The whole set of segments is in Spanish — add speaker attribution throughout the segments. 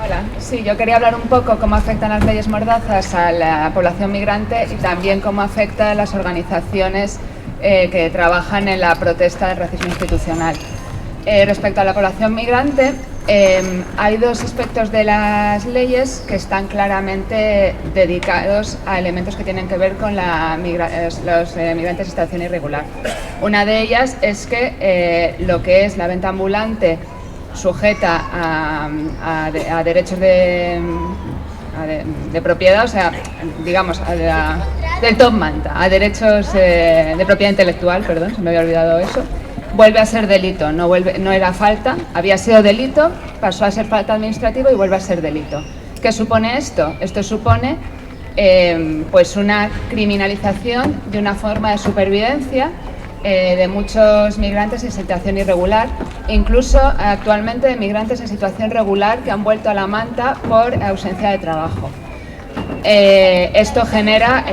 Speaker 1: Hola, sí, yo quería hablar un poco cómo afectan las leyes mordazas a la población migrante y también cómo afecta a las organizaciones que trabajan en la protesta del racismo institucional. Respecto a la población migrante, hay dos aspectos de las leyes que están claramente dedicados a elementos que tienen que ver con los migrantes en situación irregular. Una de ellas es que lo que es la venta ambulante sujeta a derechos de propiedad, o sea, digamos, del top manta, a derechos de propiedad intelectual, perdón, se me había olvidado eso, vuelve a ser delito, no era falta, había sido delito, pasó a ser falta administrativa y vuelve a ser delito. ¿Qué supone esto? Esto supone pues una criminalización de una forma de supervivencia de muchos migrantes en situación irregular, incluso actualmente de migrantes en situación regular que han vuelto a la manta por ausencia de trabajo. Esto genera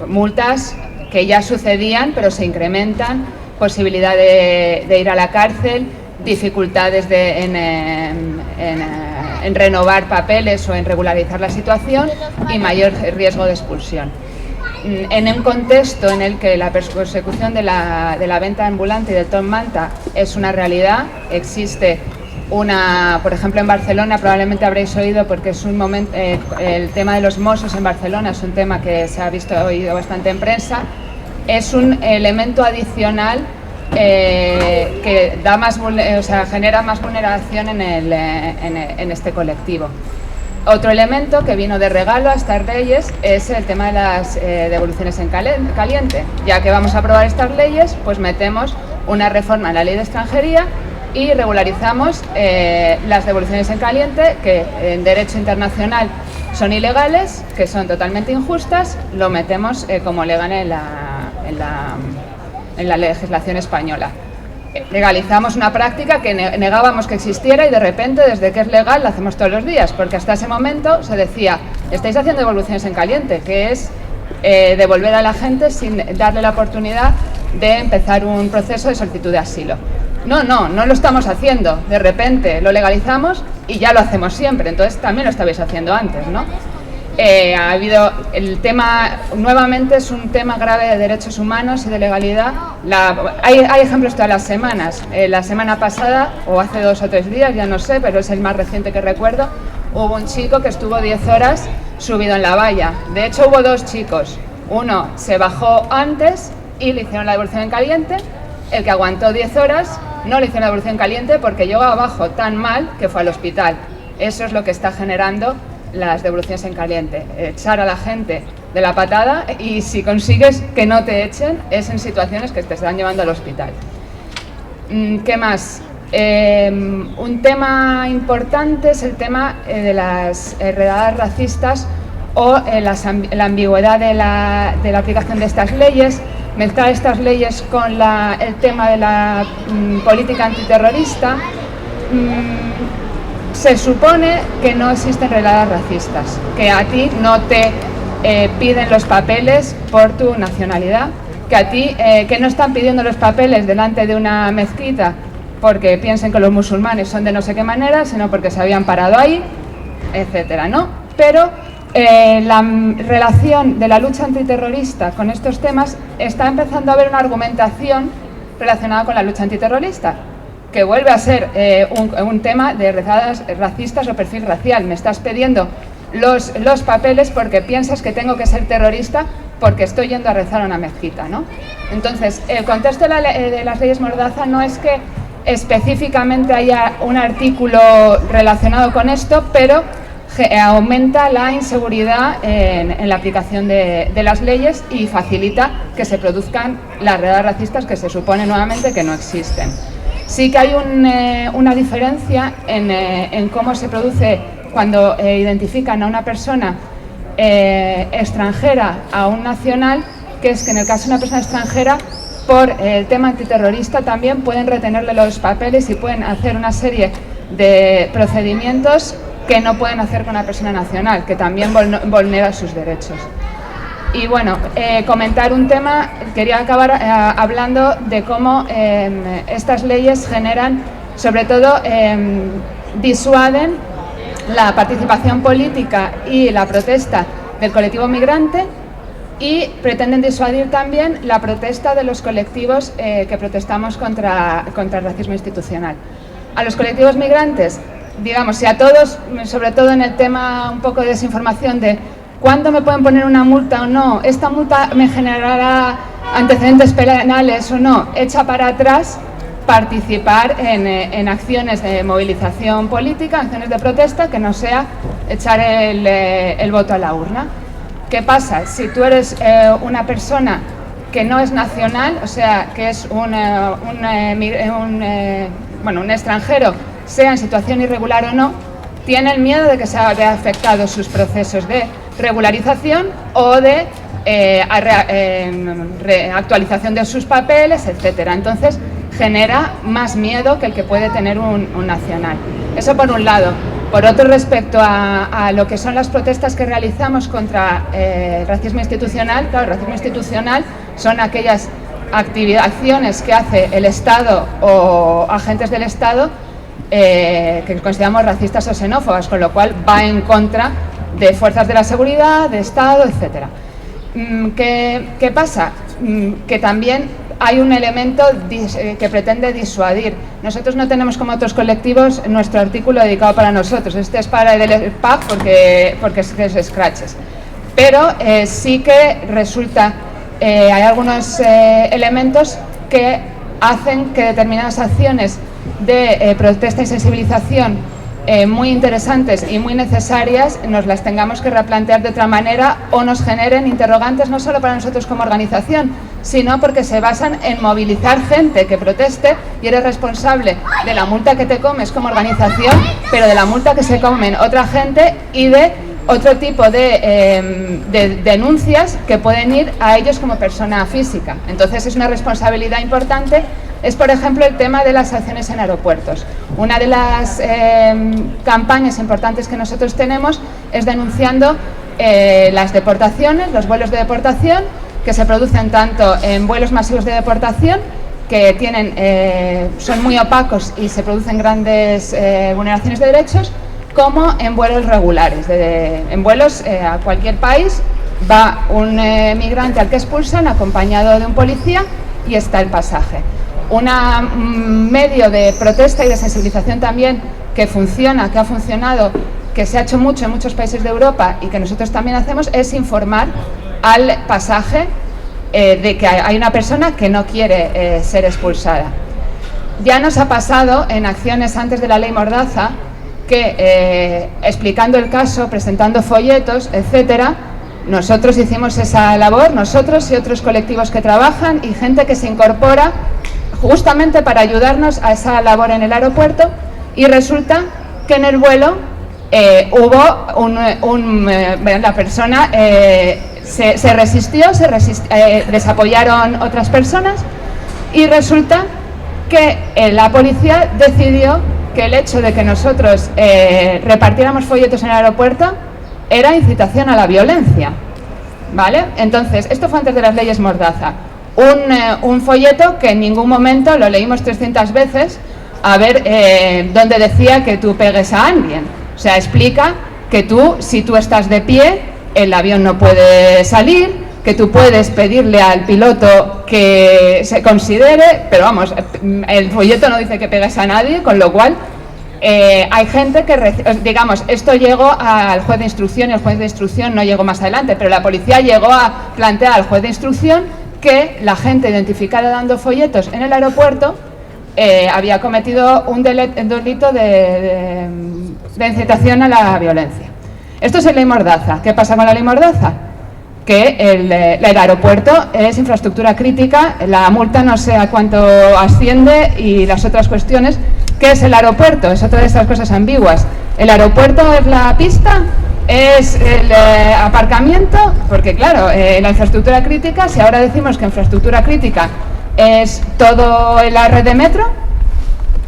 Speaker 1: multas que ya sucedían, pero se incrementan, posibilidad de ir a la cárcel, dificultades en renovar papeles o en regularizar la situación y mayor riesgo de expulsión. En un contexto en el que la persecución de la venta ambulante y del top manta es una realidad, existe por ejemplo en Barcelona, probablemente habréis oído porque es un momento, el tema de los Mossos en Barcelona es un tema que se ha oído bastante en prensa, es un elemento adicional que genera más vulneración en este colectivo. Otro elemento que vino de regalo a estas leyes es el tema de las devoluciones en caliente. Ya que vamos a aprobar estas leyes, pues metemos una reforma en la ley de extranjería y regularizamos las devoluciones en caliente, que en derecho internacional son ilegales, que son totalmente injustas, lo metemos como legal en la legislación española. Legalizamos una práctica que negábamos que existiera y de repente, desde que es legal, la hacemos todos los días, porque hasta ese momento se decía, estáis haciendo devoluciones en caliente, que es devolver a la gente sin darle la oportunidad de empezar un proceso de solicitud de asilo. No lo estamos haciendo, de repente lo legalizamos y ya lo hacemos siempre, entonces también lo estabais haciendo antes, ¿no? Ha habido el tema, nuevamente es un tema grave de derechos humanos y de legalidad. Hay ejemplos todas las semanas. La semana pasada, o hace 2 o 3 días, ya no sé, pero es el más reciente que recuerdo, hubo un chico que estuvo 10 horas subido en la valla. De hecho, hubo 2 chicos. Uno se bajó antes y le hicieron la devolución en caliente. El que aguantó 10 horas no le hicieron la devolución en caliente porque llegó abajo tan mal que fue al hospital. Eso es lo que está generando las devoluciones en caliente, echar a la gente de la patada, y si consigues que no te echen es en situaciones que te están llevando al hospital. ¿Qué más? Un tema importante es el tema de las redadas racistas o la ambigüedad de la aplicación de estas leyes, mezclar estas leyes con el tema de la política antiterrorista. Se supone que no existen redadas racistas, que a ti no te piden los papeles por tu nacionalidad, que a ti que no están pidiendo los papeles delante de una mezquita porque piensen que los musulmanes son de no sé qué manera, sino porque se habían parado ahí, etcétera, ¿no? Pero la relación de la lucha antiterrorista con estos temas está empezando a haber una argumentación relacionada con la lucha antiterrorista, que vuelve a ser un tema de redadas racistas o perfil racial. Me estás pidiendo los papeles porque piensas que tengo que ser terrorista porque estoy yendo a rezar a una mezquita, ¿no? Entonces, el contexto de las leyes Mordaza no es que específicamente haya un artículo relacionado con esto, pero aumenta la inseguridad en la aplicación de las leyes y facilita que se produzcan las redadas racistas que se supone nuevamente que no existen. Sí que hay una diferencia en cómo se produce cuando identifican a una persona extranjera a un nacional, que es que en el caso de una persona extranjera, por el tema antiterrorista también pueden retenerle los papeles y pueden hacer una serie de procedimientos que no pueden hacer con una persona nacional, que también vulnera sus derechos. Y bueno, comentar un tema, quería acabar hablando de cómo estas leyes generan, sobre todo, disuaden la participación política y la protesta del colectivo migrante y pretenden disuadir también la protesta de los colectivos que protestamos contra el racismo institucional. A los colectivos migrantes, digamos, y a todos, sobre todo en el tema un poco de desinformación de cuándo me pueden poner una multa o no, esta multa me generará antecedentes penales o no, echa para atrás participar en acciones de movilización política, acciones de protesta, que no sea echar el voto a la urna. ¿Qué pasa? Si tú eres una persona que no es nacional, o sea, que es un extranjero, sea en situación irregular o no, tiene el miedo de que se vea afectados sus procesos de regularización o de actualización de sus papeles, etcétera. Entonces, genera más miedo que el que puede tener un nacional. Eso por un lado. Por otro, respecto a lo que son las protestas que realizamos contra el racismo institucional, claro, el racismo institucional son aquellas acciones que hace el Estado o agentes del Estado que consideramos racistas o xenófobas, con lo cual va en contra de fuerzas de la seguridad, de Estado, etcétera. ¿Qué pasa? Que también hay un elemento que pretende disuadir. Nosotros no tenemos, como otros colectivos, nuestro artículo dedicado para nosotros. Este es para el PAC porque es Scratches. Pero sí que resulta, hay algunos elementos que hacen que determinadas acciones de protesta y sensibilización muy interesantes y muy necesarias nos las tengamos que replantear de otra manera o nos generen interrogantes no solo para nosotros como organización, sino porque se basan en movilizar gente que proteste y eres responsable de la multa que te comes como organización, pero de la multa que se comen otra gente y de otro tipo de denuncias que pueden ir a ellos como persona física. Entonces es una responsabilidad importante. Es, por ejemplo, el tema de las acciones en aeropuertos. Una de las campañas importantes que nosotros tenemos es denunciando las deportaciones, los vuelos de deportación, que se producen tanto en vuelos masivos de deportación, que son muy opacos y se producen grandes vulneraciones de derechos, como en vuelos regulares. En vuelos a cualquier país va un migrante al que expulsan, acompañado de un policía, y está el pasaje. Un medio de protesta y de sensibilización también que ha funcionado, que se ha hecho mucho en muchos países de Europa y que nosotros también hacemos, es informar al pasaje de que hay una persona que no quiere ser expulsada. Ya nos ha pasado en acciones antes de la ley Mordaza que explicando el caso, presentando folletos, etcétera, nosotros hicimos esa labor, nosotros y otros colectivos que trabajan y gente que se incorpora justamente para ayudarnos a esa labor en el aeropuerto, y resulta que en el vuelo hubo la persona se resistió, les apoyaron otras personas y resulta que la policía decidió que el hecho de que nosotros repartiéramos folletos en el aeropuerto era incitación a la violencia, ¿vale? Entonces, esto fue antes de las leyes Mordaza. Un folleto que en ningún momento lo leímos 300 veces a ver dónde decía que tú pegues a alguien. O sea, explica que si tú estás de pie, el avión no puede salir, que tú puedes pedirle al piloto que se considere, pero vamos, el folleto no dice que pegues a nadie, con lo cual hay gente que, digamos, esto llegó al juez de instrucción y el juez de instrucción no llegó más adelante, pero la policía llegó a plantear al juez de instrucción que la gente identificada dando folletos en el aeropuerto había cometido un delito de incitación a la violencia. Esto es la ley Mordaza. ¿Qué pasa con la ley Mordaza? Que el aeropuerto es infraestructura crítica, la multa no sé a cuánto asciende y las otras cuestiones. ¿Qué es el aeropuerto? Es otra de esas cosas ambiguas. ¿El aeropuerto es la pista? ¿Es el aparcamiento? Porque claro, la infraestructura crítica, si ahora decimos que infraestructura crítica es todo la red de metro,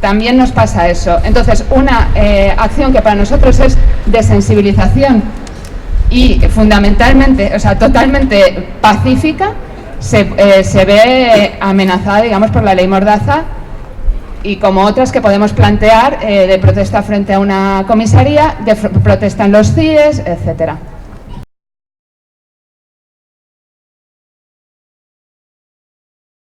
Speaker 1: también nos pasa eso. Entonces, una acción que para nosotros es de sensibilización y fundamentalmente, o sea, totalmente pacífica, se ve amenazada, digamos, por la ley Mordaza, y como otras que podemos plantear de protesta frente a una comisaría, de protesta en los CIES, etcétera.